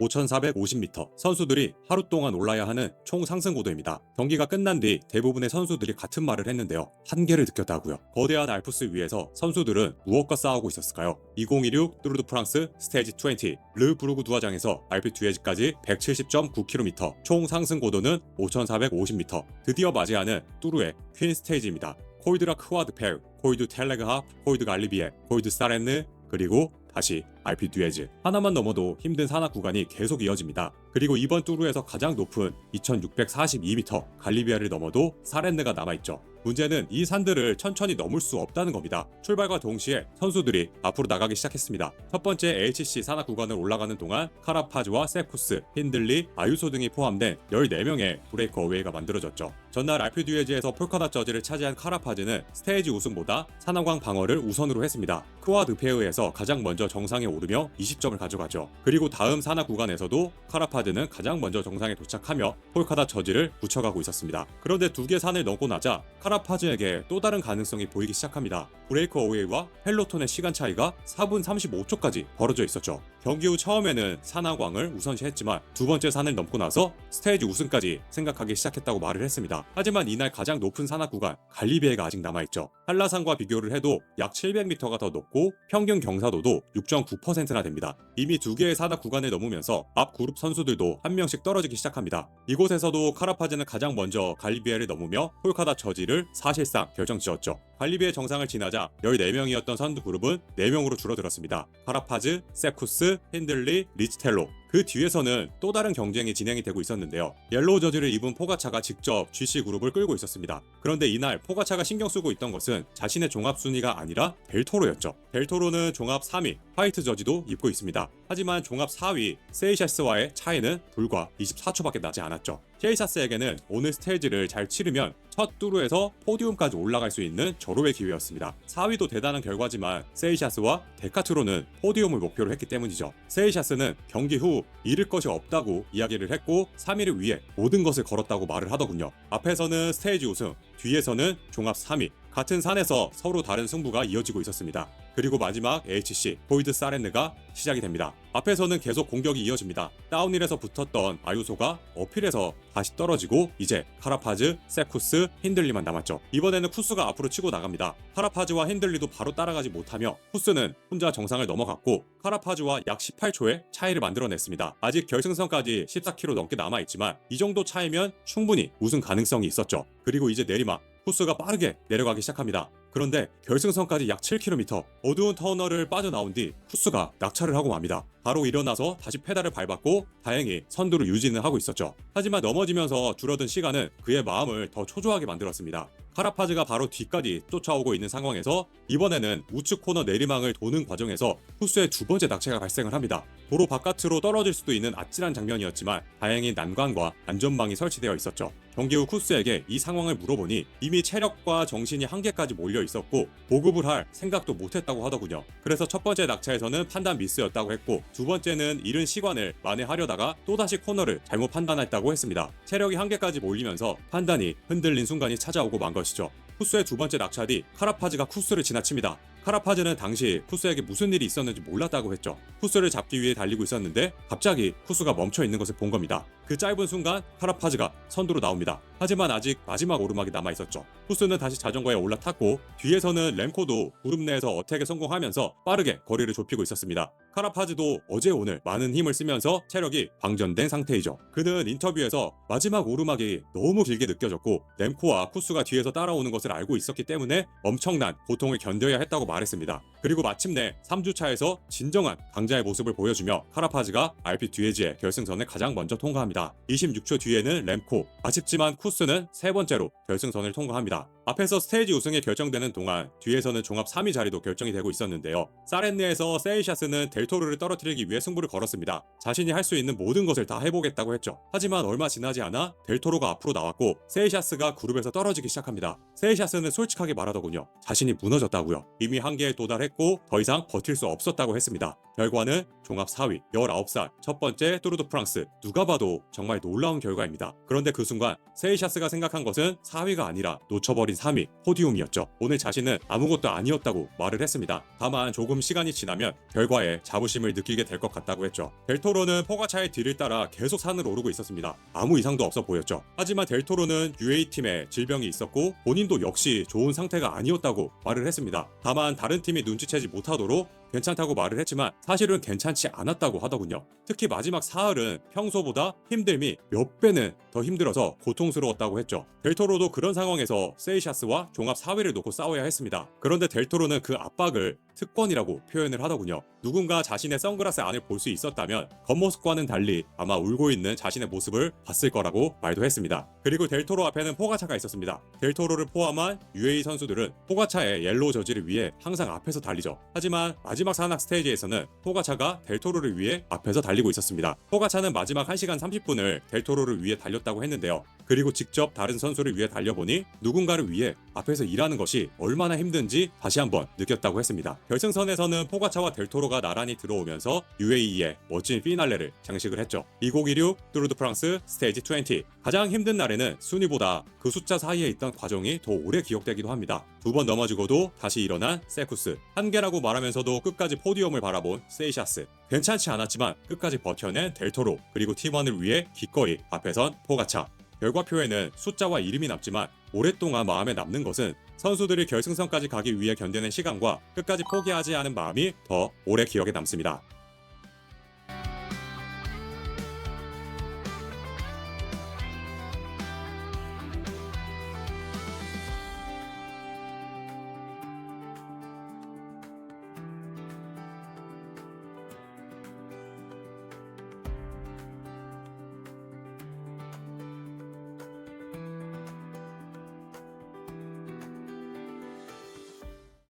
5,450m. 선수들이 하루 동안 올라야 하는 총 상승 고도입니다. 경기가 끝난 뒤 대부분의 선수들이 같은 말을 했는데요. 한계를 느꼈다고요. 거대한 알프스 위에서 선수들은 무엇과 싸우고 있었을까요? 2016 뚜르드 프랑스 스테이지 20 르 브루그 두화장에서 알프 듀에지까지 170.9km, 총 상승 고도는 5,450m. 드디어 맞이하는 뚜르의 퀸 스테이지입니다. 코이드라 크와드 페르, 코이드 텔레그하프, 코이드 갈리비에, 코이드 사렌느, 그리고 다시 알피 듀에즈. 하나만 넘어도 힘든 산악 구간이 계속 이어집니다. 그리고 이번 뚜르에서 가장 높은 2642m 갈리비아를 넘어도 사렌느가 남아있죠. 문제는 이 산들을 천천히 넘을 수 없다는 겁니다. 출발과 동시에 선수들이 앞으로 나가기 시작했습니다. 첫 번째 HC 산악 구간을 올라가는 동안 카라파즈와 세쿠스, 힌들리, 아유소 등이 포함된 14명의 브레이크 어웨이가 만들어졌죠. 전날 알피 듀에즈에서 폴카닷 저지를 차지한 카라파즈는 스테이지 우승보다 산악광 방어를 우선으로 했습니다. 크와드 페어에서 가장 먼저 정상에 오르며 20점을 가져가죠. 그리고 다음 산악 구간에서도 카라파즈는 가장 먼저 정상에 도착하며 폴카닷 저지를 굳혀가고 있었습니다. 그런데 두 개 산을 넘고 나자 카라파즈에게 또 다른 가능성이 보이기 시작합니다. 브레이크 어웨이와 펠로톤의 시간 차이가 4분 35초까지 벌어져 있었죠. 경기 후 처음에는 산악광을 우선시했지만 두 번째 산을 넘고 나서 스테이지 우승까지 생각하기 시작했다고 말을 했습니다. 하지만 이날 가장 높은 산악 구간 갈리비에가 아직 남아있죠. 한라산과 비교를 해도 약 700m가 더 높고 평균 경사도도 6.9%나 됩니다. 이미 두 개의 산악 구간을 넘으면서 앞 그룹 선수들도 한 명씩 떨어지기 시작합니다. 이곳에서도 카라파즈는 가장 먼저 갈리비에를 넘으며 폴카닷 저지를 사실상 결정지었죠. 갈리비에 정상을 지나자 14명이었던 선두 그룹은 4명으로 줄어들었습니다. 카라파즈, 세쿠스, 힌들리, 리치텔로. 그 뒤에서는 또 다른 경쟁이 진행이 되고 있었는데요. 옐로우 저지를 입은 포가차가 직접 GC 그룹을 끌고 있었습니다. 그런데 이날 포가차가 신경 쓰고 있던 것은 자신의 종합 순위가 아니라 델토로였죠. 델토로는 종합 3위, 화이트 저지도 입고 있습니다. 하지만 종합 4위 세이샤스와의 차이는 불과 24초밖에 나지 않았죠. 세이샤스에게는 오늘 스테이지를 잘 치르면 첫 뚜르에서 포디움까지 올라갈 수 있는 절호의 기회였습니다. 4위도 대단한 결과지만 세이샤스와 데카트로는 포디움을 목표로 했기 때문이죠. 세이샤스는 경기 후 잃을 것이 없다고 이야기를 했고 3위를 위해 모든 것을 걸었다고 말을 하더군요. 앞에서는 스테이지 우승, 뒤에서는 종합 3위, 같은 산에서 서로 다른 승부가 이어지고 있었습니다. 그리고 마지막 HC 보이드 사렌느가 시작이 됩니다. 앞에서는 계속 공격이 이어집니다. 다운힐에서 붙었던 아유소가 어필에서 다시 떨어지고 이제 카라파즈, 세쿠스, 힌들리만 남았죠. 이번에는 쿠스가 앞으로 치고 나갑니다. 카라파즈와 힌들리도 바로 따라가지 못하며 쿠스는 혼자 정상을 넘어갔고 카라파즈와 약 18초의 차이를 만들어냈습니다. 아직 결승선까지 14km 넘게 남아있지만 이 정도 차이면 충분히 우승 가능성이 있었죠. 그리고 이제 내리막 쿠스가 빠르게 내려가기 시작합니다. 그런데 결승선까지 약 7km, 어두운 터널을 빠져나온 뒤 쿠스가 낙차를 하고 맙니다. 바로 일어나서 다시 페달을 밟았고 다행히 선두를 유지는 하고 있었죠. 하지만 넘어지면서 줄어든 시간은 그의 마음을 더 초조하게 만들었습니다. 카라파즈가 바로 뒤까지 쫓아오고 있는 상황에서 이번에는 우측 코너 내리막을 도는 과정에서 쿠스의 두 번째 낙차가 발생을 합니다. 도로 바깥으로 떨어질 수도 있는 아찔한 장면이었지만 다행히 난관과 안전망이 설치되어 있었죠. 경기 후 쿠스에게 이 상황을 물어보니 이미 체력과 정신이 한계까지 몰려 있었고 보급을 할 생각도 못했다고 하더군요. 그래서 첫 번째 낙차에서는 판단 미스였다고 했고 두 번째는 잃은 시간을 만회하려다가 또다시 코너를 잘못 판단했다고 했습니다. 체력이 한계까지 몰리면서 판단이 흔들린 순간이 찾아오고 만 것이죠. 쿠스의 두 번째 낙차 뒤 카라파즈가 쿠스를 지나칩니다. 카라파즈는 당시 쿠스에게 무슨 일이 있었는지 몰랐다고 했죠. 쿠스를 잡기 위해 달리고 있었는데 갑자기 쿠스가 멈춰 있는 것을 본 겁니다. 그 짧은 순간 카라파즈가 선두로 나옵니다. 하지만 아직 마지막 오르막이 남아있었죠. 쿠스는 다시 자전거에 올라탔고 뒤에서는 램코도 그룹 내에서 어택에 성공하면서 빠르게 거리를 좁히고 있었습니다. 카라파즈도 어제 오늘 많은 힘을 쓰면서 체력이 방전된 상태이죠. 그는 인터뷰에서 마지막 오르막이 너무 길게 느껴졌고 램코와 쿠스가 뒤에서 따라오는 것을 알고 있었기 때문에 엄청난 고통을 견뎌야 했다고 말했습니다. 그리고 마침내 3주차에서 진정한 강자의 모습을 보여주며 카라파즈가 알피 듀에지의 결승선을 가장 먼저 통과합니다. 26초 뒤에는 램코, 아쉽지만 쿠스는 세 번째로 결승선을 통과합니다. 앞에서 스테이지 우승이 결정되는 동안 뒤에서는 종합 3위 자리도 결정이 되고 있었는데요. 사렌느에서 세이샤스는 델토르를 떨어뜨리기 위해 승부를 걸었습니다. 자신이 할 수 있는 모든 것을 다 해보겠다고 했죠. 하지만 얼마 지나지 않아 델토로가 앞으로 나왔고 세이샤스가 그룹에서 떨어지기 시작합니다. 세이샤스는 솔직하게 말하더군요. 자신이 무너졌다고요. 이미 한계에 도달했고 더 이상 버틸 수 없었다고 했습니다. 결과는 종합 4위, 19살, 첫 번째 뚜르 드 프랑스. 누가 봐도 정말 놀라운 결과입니다. 그런데 그 순간 세이샤스가 생각한 것은 4위가 아니라 놓쳐버린 3위, 포디움이었죠. 오늘 자신은 아무것도 아니었다고 말을 했습니다. 다만 조금 시간이 지나면 결과에 자부심을 느끼게 될 것 같다고 했죠. 델토로는 포가차의 뒤를 따라 계속 산을 오르고 있었습니다. 아무 이상도 없어 보였죠. 하지만 델토로는 UA팀에 질병이 있었고 본인도 역시 좋은 상태가 아니었다고 말을 했습니다. 다만 다른 팀이 눈치채지 못하도록 괜찮다고 말을 했지만 사실은 괜찮지 않았다고 하더군요. 특히 마지막 사흘은 평소보다 힘듦이 몇 배는 더 힘들어서 고통스러웠다고 했죠. 델토로도 그런 상황에서 세이샤스와 종합 4위를 놓고 싸워야 했습니다. 그런데 델토로는 그 압박을 특권이라고 표현을 하더군요. 누군가 자신의 선글라스 안을 볼 수 있었다면 겉모습과는 달리 아마 울고 있는 자신의 모습을 봤을 거라고 말도 했습니다. 그리고 델토로 앞에는 포가차가 있었습니다. 델토로를 포함한 UAE 선수들은 포가차의 옐로우 저지를 위해 항상 앞에서 달리죠. 하지만 마지막 산악 스테이지에서는 포가차가 델토로를 위해 앞에서 달리고 있었습니다. 포가차는 마지막 1시간 30분을 델토로를 위해 달렸다고 했는데요. 그리고 직접 다른 선수를 위해 달려보니 누군가를 위해 앞에서 일하는 것이 얼마나 힘든지 다시 한번 느꼈다고 했습니다. 결승선에서는 포가차와 델토로가 나란히 들어오면서 UAE의 멋진 피날레를 장식을 했죠. 2016 뚜르 드 프랑스 스테이지 20. 가장 힘든 날에는 순위보다 그 숫자 사이에 있던 과정이 더 오래 기억되기도 합니다. 2번 넘어지고도 다시 일어난 세쿠스. 한계라고 말하면서도 끝까지 포디움을 바라본 세이샤스. 괜찮지 않았지만 끝까지 버텨낸 델토로. 그리고 팀원을 위해 기꺼이 앞에 선 포가차. 결과표에는 숫자와 이름이 남지만 오랫동안 마음에 남는 것은 선수들이 결승선까지 가기 위해 견뎌낸 시간과 끝까지 포기하지 않은 마음이 더 오래 기억에 남습니다.